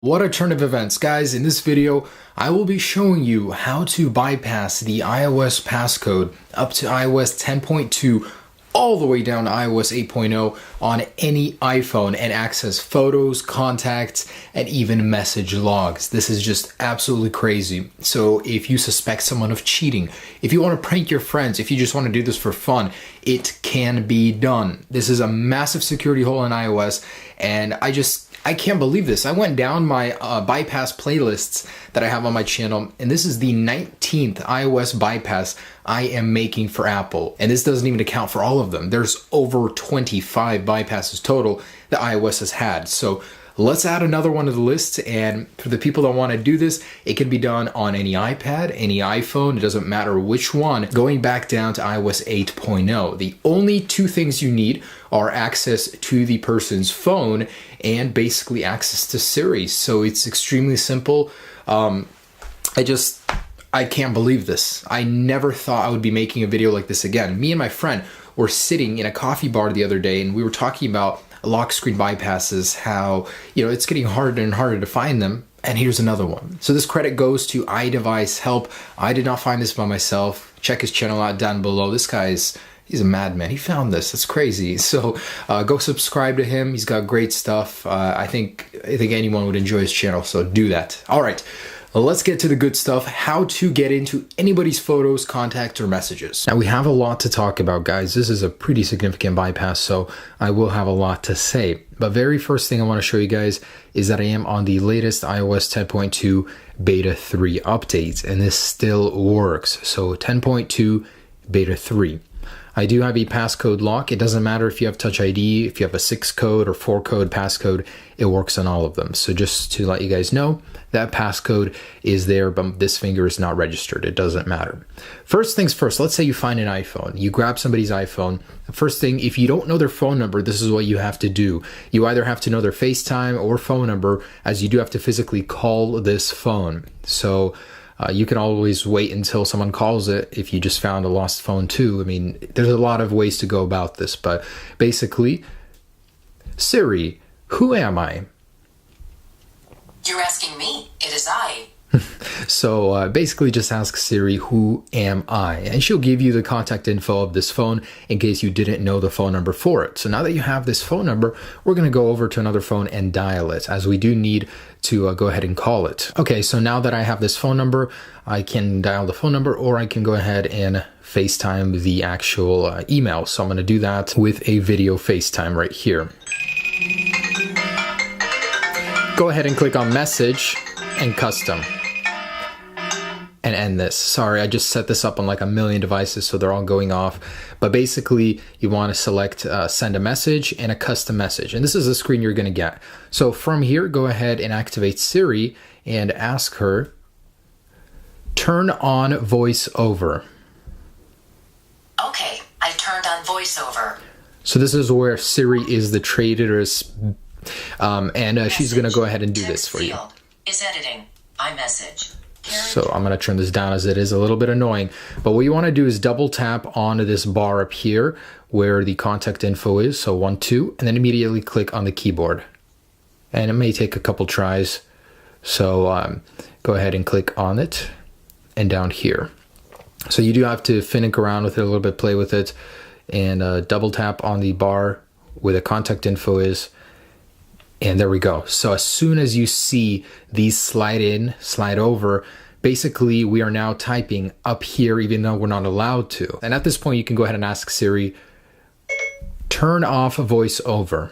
What a turn of events, guys. In this video, I will be showing you how to bypass the iOS passcode up to iOS 10.2 all the way down to iOS 8.0 on any iPhone and access photos, contacts, and even message logs. This is just absolutely crazy. So if you suspect someone of cheating, if you want to prank your friends, if you just want to do this for fun, it can be done. This is a massive security hole in iOS, and I can't believe this. I went down my bypass playlists that I have on my channel, and this is the 19th iOS bypass I am making for Apple. And this doesn't even account for all of them. There's over 25 bypasses total that iOS has had. So let's add another one to the list. And for the people that want to do this, it can be done on any iPad, any iPhone, it doesn't matter which one, going back down to iOS 8.0. The only two things you need are access to the person's phone and basically access to Siri. So it's extremely simple. I can't believe this. I never thought I would be making a video like this again. Me and my friend were sitting in a coffee bar the other day, and we were talking about lock screen bypasses, how, it's getting harder and harder to find them. And here's another one. So this credit goes to iDeviceHelps. I did not find this by myself. Check his channel out down below. This guy's he's a madman. He found this. That's crazy. So go subscribe to him. He's got great stuff. I think anyone would enjoy his channel. So do that. All right. Let's get to the good stuff, how to get into anybody's photos, contacts, or messages. Now we have a lot to talk about, guys. This is a pretty significant bypass, so I will have a lot to say. But very first thing I want to show you guys is that I am on the latest iOS 10.2 beta 3 update, and this still works. So 10.2 beta 3. I do have a passcode lock. It doesn't matter if you have Touch ID, if you have a 6-code or 4-code passcode, it works on all of them. So just to let you guys know, that passcode is there, but this finger is not registered. It doesn't matter. First things first, let's say you find an iPhone. You grab somebody's iPhone. The first thing, if you don't know their phone number, this is what you have to do. You either have to know their FaceTime or phone number, as you do have to physically call this phone. So you can always wait until someone calls it if you just found a lost phone too. I mean, there's a lot of ways to go about this, but basically, Siri, who am I? You're asking me. It is I. So basically just ask Siri, who am I? And she'll give you the contact info of this phone in case you didn't know the phone number for it. So now that you have this phone number, we're going to go over to another phone and dial it, as we do need to go ahead and call it. Okay, so now that I have this phone number, I can dial the phone number, or I can go ahead and FaceTime the actual email. So I'm going to do that with a video FaceTime right here. Go ahead and click on message and custom and end this. Sorry, I just set this up on like a million devices, so they're all going off. But basically, you want to select send a message and a custom message. And this is the screen you're going to get. So from here, go ahead and activate Siri and ask her, turn on voiceover. Okay, I turned on voiceover. So this is where Siri is the traitorous, and she's going to go ahead and do this for you. Is editing. iMessage. So I'm going to turn this down, as it is a little bit annoying. But what you want to do is double tap onto this bar up here where the contact info is. So 1, 2, and then immediately click on the keyboard. And it may take a couple tries. So go ahead and click on it and down here. So you do have to finick around with it a little bit, play with it, and double tap on the bar where the contact info is. And there we go. So as soon as you see these slide in, slide over, basically we are now typing up here, even though we're not allowed to. And at this point, you can go ahead and ask Siri, turn off voiceover.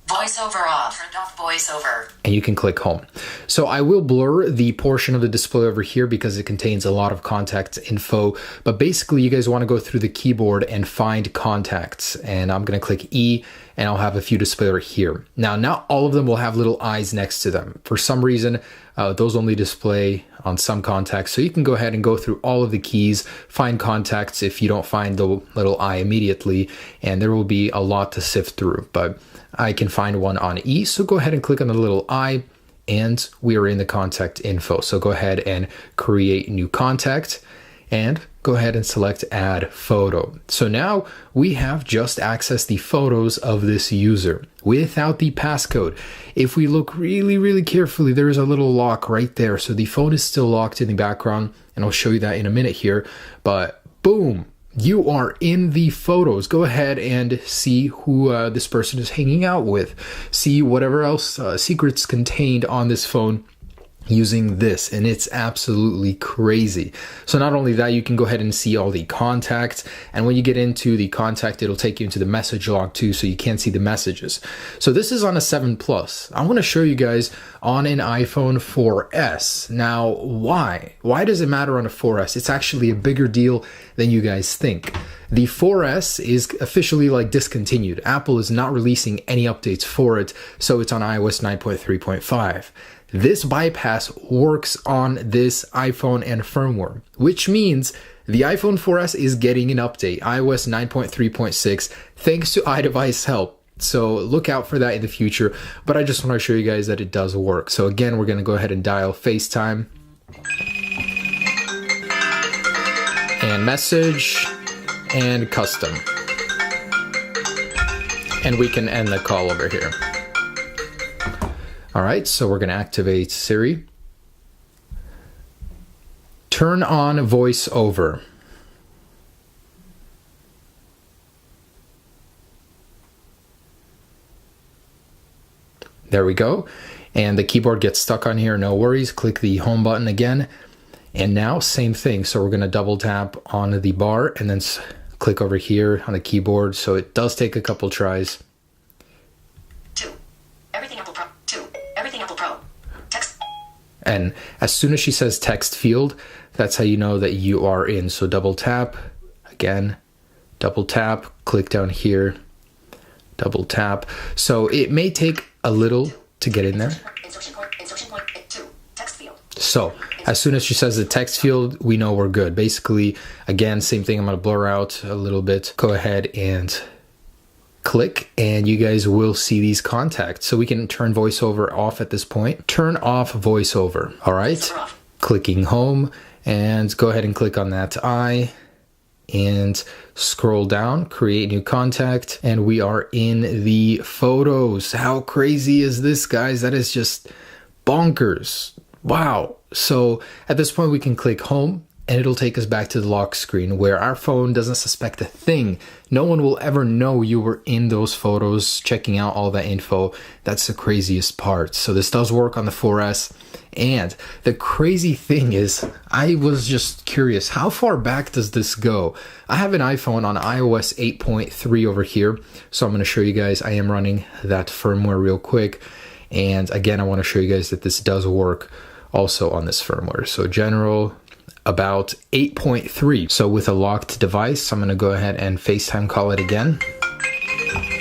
Voiceover off. Turned off voiceover. And you can click home. So I will blur the portion of the display over here because it contains a lot of contact info. But basically, you guys want to go through the keyboard and find contacts. And I'm going to click E, and I'll have a few display right here. Now, not all of them will have little eyes next to them. For some reason, those only display on some contacts. So you can go ahead and go through all of the keys, find contacts if you don't find the little eye immediately, and there will be a lot to sift through. But I can find one on E, so go ahead and click on the little eye, and we are in the contact info. So go ahead and create new contact, and go ahead and select add photo. So now we have just accessed the photos of this user without the passcode. If we look really carefully, there is a little lock right there. So the phone is still locked in the background, and I'll show you that in a minute here, but boom, you are in the photos. Go ahead and see who this person is hanging out with. See whatever else secrets contained on this phone using this, and it's absolutely crazy. So not only that, you can go ahead and see all the contacts, and when you get into the contact, it'll take you into the message log too, so you can't see the messages. So this is on a 7 Plus. I want to show you guys on an iPhone 4S. Now, why does it matter on a 4S? It's actually a bigger deal than you guys think. The 4S is officially like discontinued. Apple is not releasing any updates for it, so it's on iOS 9.3.5. This bypass works on this iPhone and firmware, which means the iPhone 4S is getting an update, iOS 9.3.6, thanks to iDeviceHelps. So look out for that in the future, but I just want to show you guys that it does work. So again, we're going to go ahead and dial FaceTime and message and custom. And we can end the call over here. All right, so we're going to activate Siri. Turn on voiceover. There we go. And the keyboard gets stuck on here, no worries. Click the home button again. And now same thing. So we're going to double tap on the bar and then click over here on the keyboard. So it does take a couple tries. EverythingApplePro. Text. And as soon as she says text field, that's how you know that you are in. So double tap, again, double tap, click down here, double tap. So it may take a little to get in there. Insertion point 2. Text field. So as soon as she says the text field, we know we're good. Basically, again, same thing. I'm going to blur out a little bit. Go ahead and click, and you guys will see these contacts. So we can turn voiceover off at this point. Turn off voiceover. All right. Clicking home, and go ahead and click on that eye and scroll down, create new contact, and we are in the photos. How crazy is this, guys? That is just bonkers. Wow. So at this point, we can click home, and it'll take us back to the lock screen where our phone doesn't suspect a thing. No one will ever know you were in those photos, checking out all that info. That's the craziest part. So this does work on the 4S. And the crazy thing is, I was just curious, how far back does this go? I have an iPhone on iOS 8.3 over here. So I'm going to show you guys, I am running that firmware real quick. And again, I want to show you guys that this does work also on this firmware. So general, about 8.3. So with a locked device, I'm going to go ahead and FaceTime call it again.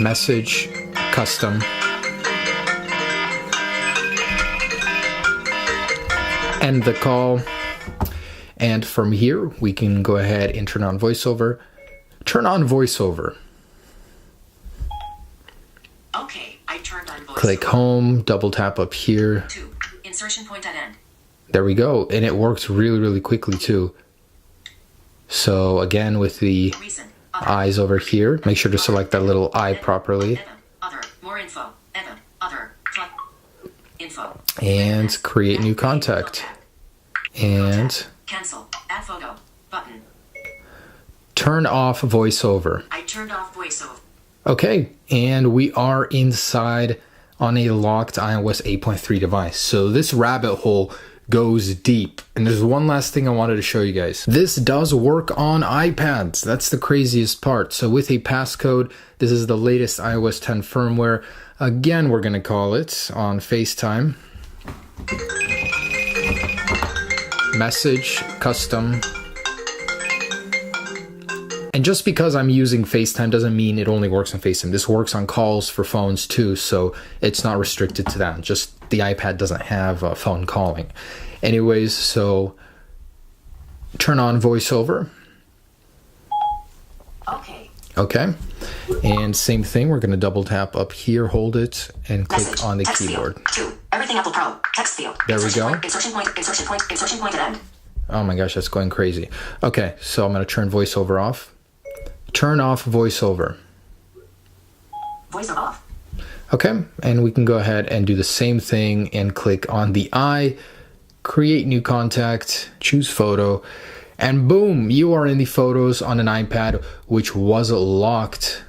Message, custom. End the call. And from here, we can go ahead and turn on voiceover. Turn on voiceover. Okay, I turned on voiceover. Click home, double tap up here. 2. Insertion point at end. There we go. And it works really quickly too. So again, with the eyes over here, make sure to select that little eye properly. Other, more info. Other, info. And create new contact. And Cancel. Add photo. Button. Turn off voiceover. I turned off voiceover. Okay, and we are inside on a locked iOS 8.3 device. So this rabbit hole goes deep. And there's one last thing I wanted to show you guys. This does work on iPads. That's the craziest part. So with a passcode, this is the latest iOS 10 firmware. Again, we're going to call it on FaceTime. Message, custom. And just because I'm using FaceTime doesn't mean it only works on FaceTime. This works on calls for phones too, so it's not restricted to that. Just the iPad doesn't have phone calling. Anyways, so turn on voiceover. Okay. And same thing, we're going to double tap up here, hold it, and click on the keyboard. Field. 2. EverythingApplePro. Text field. There we go. Insertion point at end. Oh my gosh, that's going crazy. Okay, so I'm going to turn voiceover off. Turn off voiceover. Voiceover off. Okay, and we can go ahead and do the same thing and click on the eye, create new contact, choose photo, and boom, you are in the photos on an iPad, which was locked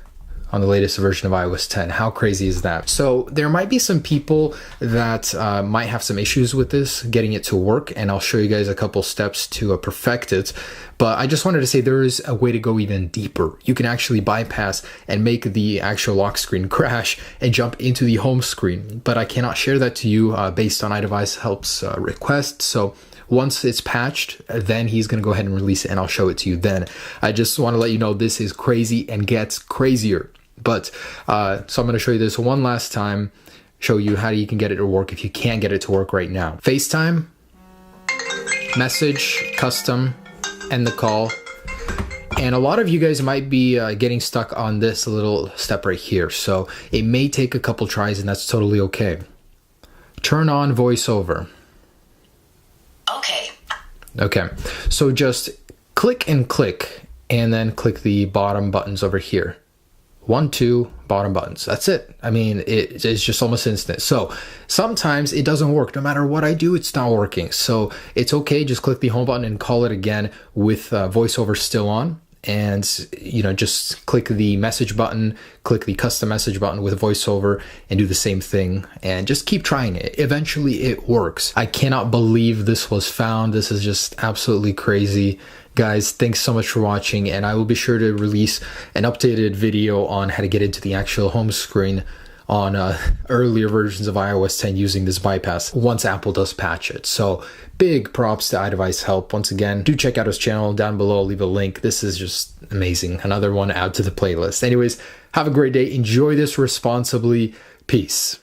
on the latest version of iOS 10. How crazy is that? So there might be some people that might have some issues with this, getting it to work, and I'll show you guys a couple steps to perfect it. But I just wanted to say there is a way to go even deeper. You can actually bypass and make the actual lock screen crash and jump into the home screen. But I cannot share that to you based on iDeviceHelps request. So once it's patched, then he's going to go ahead and release it, and I'll show it to you then. I just want to let you know this is crazy and gets crazier. But so I'm going to show you this one last time, show you how you can get it to work if you can't get it to work right now. FaceTime, message, custom, end the call. And a lot of you guys might be getting stuck on this little step right here. So it may take a couple tries, and that's totally okay. Turn on voiceover. Okay, so just click and click, and then click the bottom buttons over here. 1, 2, bottom buttons. That's it. I mean, it's just almost instant. So sometimes it doesn't work. No matter what I do, it's not working. So it's okay. Just click the home button and call it again with voiceover still on. And, you know, just click the message button, click the custom message button with voiceover, and do the same thing. And just keep trying it. Eventually it works. I cannot believe this was found. This is just absolutely crazy. Guys, thanks so much for watching, and I will be sure to release an updated video on how to get into the actual home screen on earlier versions of iOS 10 using this bypass once Apple does patch it. So big props to iDeviceHelp. Once again, do check out his channel down below. I'll leave a link. This is just amazing. Another one add to the playlist. Anyways, have a great day. Enjoy this responsibly. Peace.